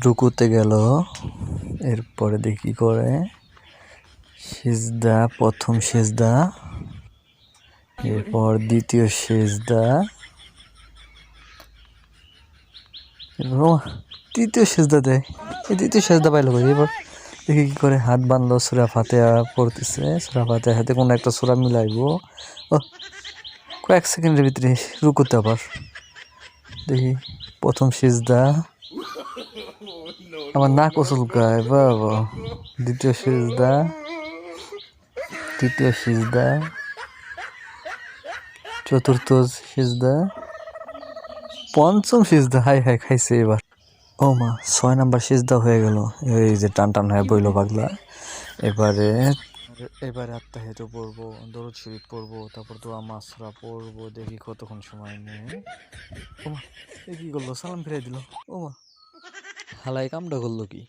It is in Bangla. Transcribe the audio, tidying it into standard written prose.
রুকুতে গেল, এরপরে দেখি করে সিজদা, প্রথম সিজদা, এরপর দ্বিতীয় সিজদা, এরপর তৃতীয় সিজদা দেয়। এই তৃতীয় সিজদা পাইলো কই? এবার দেখি কি করে, হাত বাঁধলো, সূরা ফাতিহা পড়তেছে, সূরা ফাতিহার সাথে কোনো একটা সূরা মিলাইবো। ও কয়েক সেকেন্ডের ভিতরে রুকুতে আবার দেখি প্রথম সিজদা, আমার নাক চুলকায় বাবা। দ্বিতীয় সিজদা, তৃতীয় সিজদা, চতুর্থ সিজদা, পঞ্চম সিজদা। হাই হাই খাইছে এবার। ও মা, 6 নাম্বার সিজদা হয়ে গেল। এই যে টান টান হয়ে বইল পাগলা। এবারে এবারে আত্মাহিয়াতু পড়বো, দরুদ শরীফ পড়বো, তারপর দোয়া মাসরা পড়বো। দেখি কতক্ষণ সময় নেয়। ও মা, এ কি করলো? সালাম ফিরাই দিল। ও মা, হালাই কামটা করলো কি?